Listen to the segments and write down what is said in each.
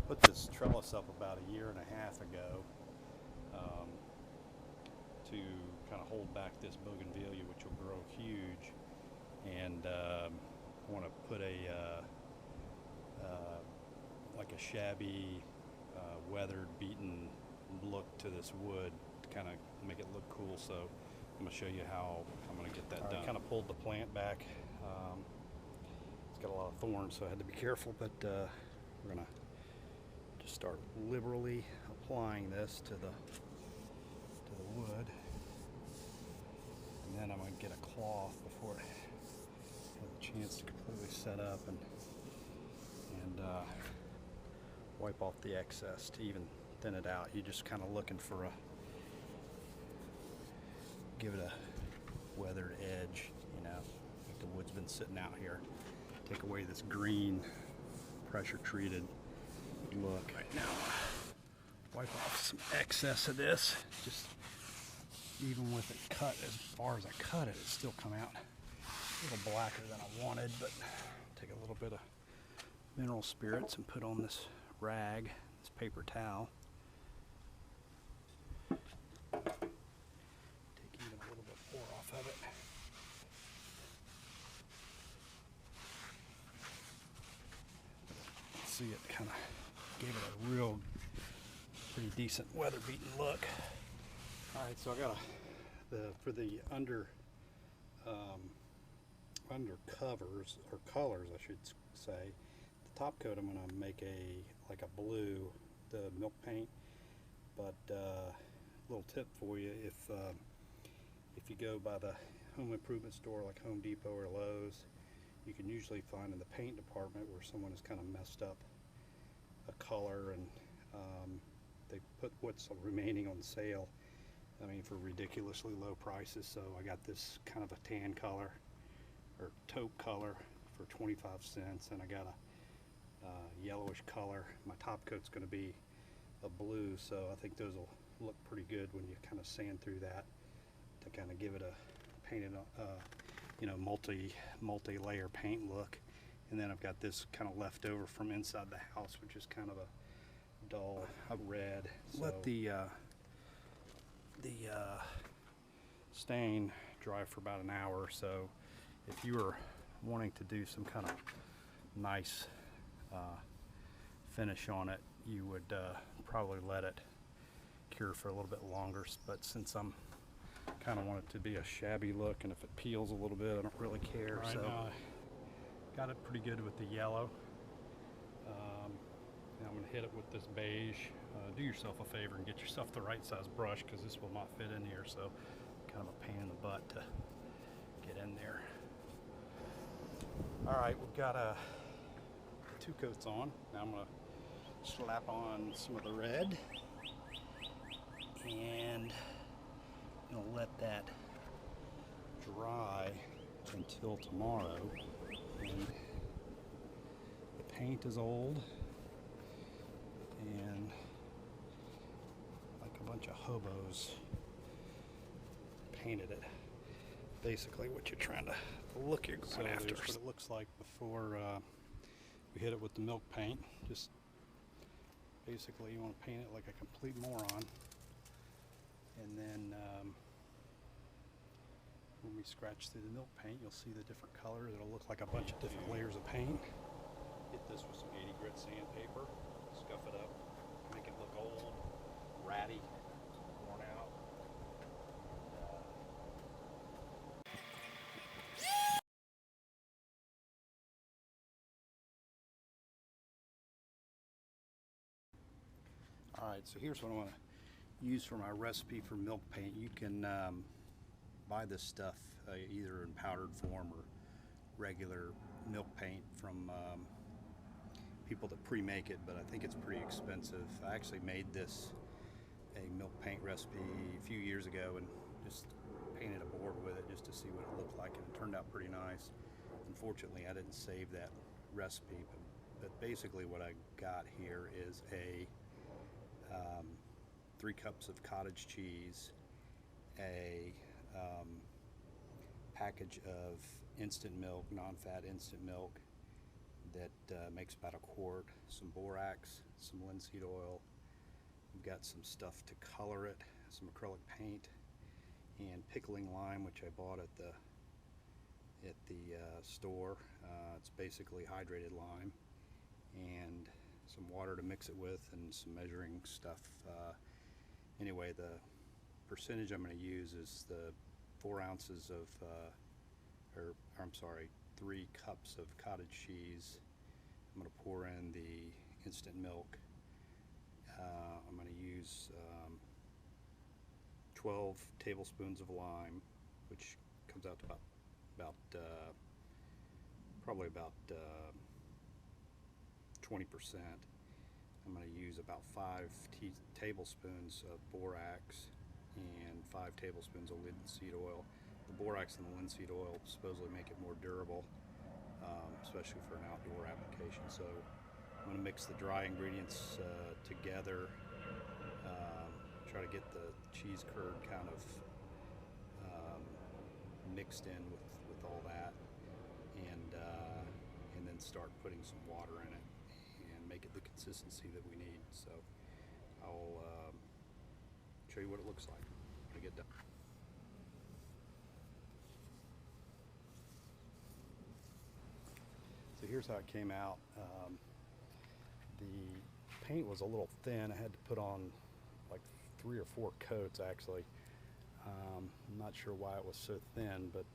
put this trellis up about a year and a half ago to kind of hold back this bougainvillea, which will grow huge. And I want to put like a shabby, weathered, beaten look to this wood to kind of make it look cool. So I'm going to show you how I'm going to get that done. I kind of pulled the plant back. It's got a lot of thorns, so I had to be careful, but we're going to just start liberally applying this to the wood. And then I'm going to get a cloth before it has a chance to completely set up and wipe off the excess to even thin it out. You're just kind of looking for give it a weathered edge, you know, like the wood's been sitting out here. Take away this green, pressure treated look. Right now, wipe off some excess of this. Just even with it cut as far as I cut it, it's still come out a little blacker than I wanted, but take a little bit of mineral spirits and put on this rag, this paper towel. Take even a little bit more off of it. See, it kind of gave it a real pretty decent weather beaten look. All right, so I got for the under covers or colors, I should say. The top coat, I'm going to make like a blue, the milk paint. But little tip for you: if you go by the home improvement store like Home Depot or Lowe's, you can usually find in the paint department where someone has kind of messed up a color, and they put what's remaining on sale. I mean, for ridiculously low prices. So I got this kind of a tan color or taupe color for 25 cents, and I got a yellowish color. My top coat's going to be a blue, so I think those will look pretty good when you kind of sand through that to kind of give it a painted, you know, multi-layer paint look. And then I've got this kind of left over from inside the house, which is kind of a dull red. So let the stain dry for about an hour or so. If you were wanting to do some kind of nice finish on it, you would probably let it cure for a little bit longer, but since I'm kind of want it to be a shabby look, and if it peels a little bit, I don't really care. Right, so got it pretty good with the yellow. Now I'm going to hit it with this beige. Do yourself a favor and get yourself the right size brush, because this will not fit in here, so kind of a pain in the butt to get in there. Alright, we've got two coats on. Now I'm going to slap on some of the red, and let that dry until tomorrow. And the paint is old, and like a bunch of hobos painted it. Basically what you're trying to, the look you're going after. Here's what it looks like before we hit it with the milk paint. Just basically you want to paint it like a complete moron, and then when we scratch through the milk paint, you'll see the different colors. It'll look like a bunch of different layers of paint. Hit this with some 80 grit sandpaper, scuff it up, make it look old, ratty, worn out. Alright, so here's what I want to use for my recipe for milk paint. You can buy this stuff either in powdered form or regular milk paint from people that pre-make it, but I think it's pretty expensive. I actually made this a milk paint recipe a few years ago and just painted a board with it just to see what it looked like, and it turned out pretty nice. Unfortunately, I didn't save that recipe, but basically what I got here is a 3 cups of cottage cheese, a package of instant milk, non-fat instant milk, that makes about a quart, some borax, some linseed oil. We've got some stuff to color it, some acrylic paint, and pickling lime, which I bought at the store. It's basically hydrated lime, and some water to mix it with, and some measuring stuff. Anyway, the percentage I'm going to use is the 4 ounces of, or I'm sorry, 3 cups of cottage cheese. I'm going to pour in the instant milk. I'm going to use 12 tablespoons of lime, which comes out to probably about 20%. I'm going to use about 5 tablespoons of borax and 5 tablespoons of linseed oil. The borax and the linseed oil supposedly make it more durable, especially for an outdoor application. So I'm going to mix the dry ingredients together, try to get the cheese curd kind of mixed in with all that, and then start putting some water in it and make it the consistency that we need. So I'll show you what it looks like when I get done. So here's how it came out. The paint was a little thin. I had to put on like 3 or 4 coats actually. I'm not sure why it was so thin, but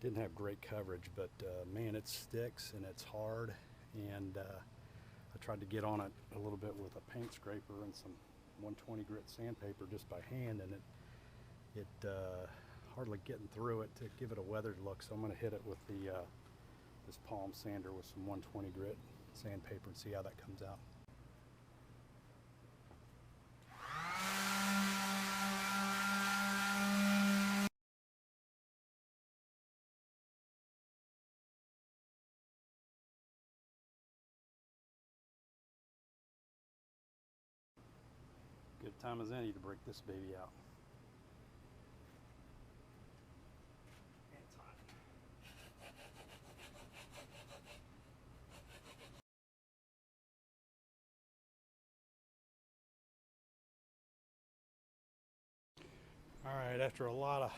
didn't have great coverage. But man, it sticks and it's hard. And I tried to get on it a little bit with a paint scraper and some 120 grit sandpaper just by hand, and it hardly getting through it to give it a weathered look. So I'm going to hit it with the this palm sander with some 120 grit sandpaper and see how that comes out. Good time as any to break this baby out. It's hot. All right, after a lot of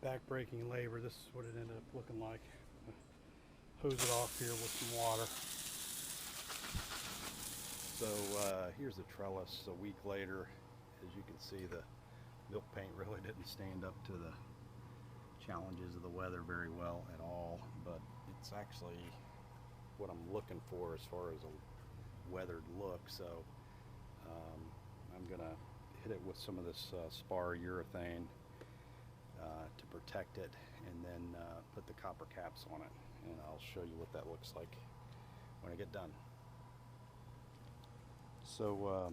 back-breaking labor, this is what it ended up looking like. Hose it off here with some water. So here's the trellis a week later. As you can see, the milk paint really didn't stand up to the challenges of the weather very well at all, but it's actually what I'm looking for as far as a weathered look. So I'm gonna hit it with some of this spar urethane to protect it, and then put the copper caps on it, and I'll show you what that looks like when I get done. So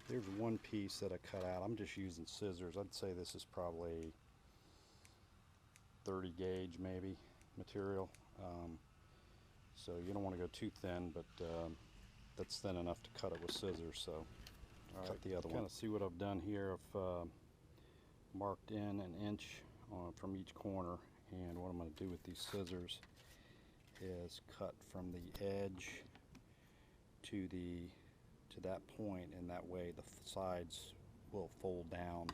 there's one piece that I cut out. I'm just using scissors. I'd say this is probably 30 gauge maybe material. So you don't want to go too thin, but that's thin enough to cut it with scissors. So cut the other one. Kind of see what I've done here. I've marked in an inch from each corner, and what I'm going to do with these scissors is cut from the edge to that point, and that way the sides will fold down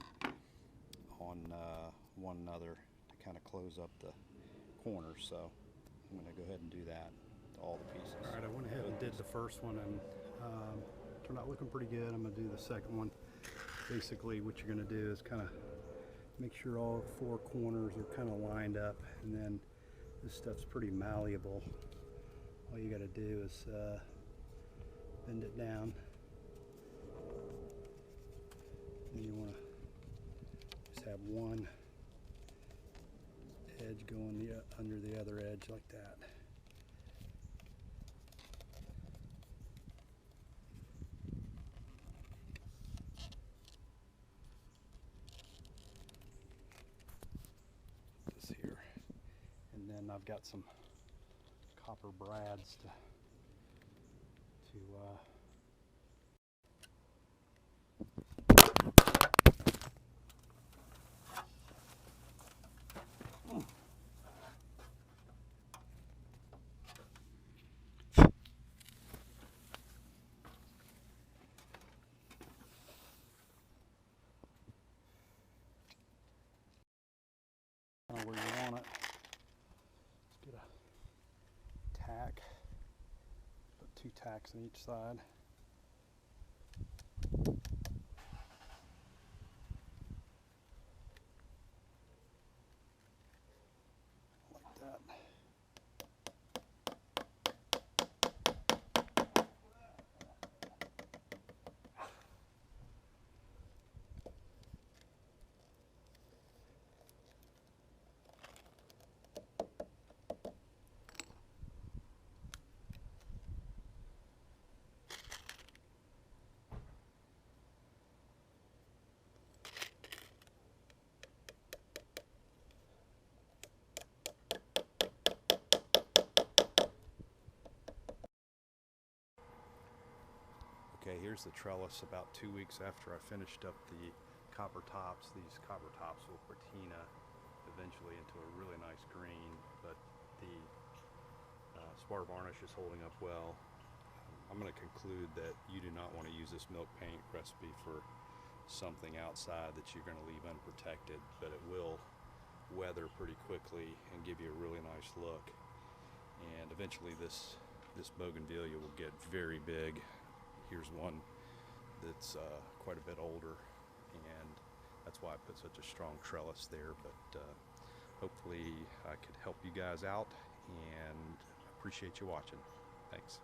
on one another to kind of close up the corners. So I'm going to go ahead and do that to all the pieces. All right, I went ahead and did the first one, and turned out looking pretty good. I'm going to do the second one. Basically what you're going to do is kind of make sure all 4 corners are kind of lined up, and then this stuff's pretty malleable. All you got to do is bend it down, and you want to just have one edge going under the other edge like that. This here, and then I've got some copper brads to where you want it. Let's get a tack. Put 2 tacks on each side. Like that. Okay, here's the trellis about 2 weeks after I finished up the copper tops. These copper tops will patina eventually into a really nice green, but the spar varnish is holding up well. I'm going to conclude that you do not want to use this milk paint recipe for something outside that you're going to leave unprotected, but it will weather pretty quickly and give you a really nice look. And eventually this bougainvillea will get very big. Here's one that's quite a bit older, and that's why I put such a strong trellis there. But hopefully I could help you guys out, and appreciate you watching. Thanks.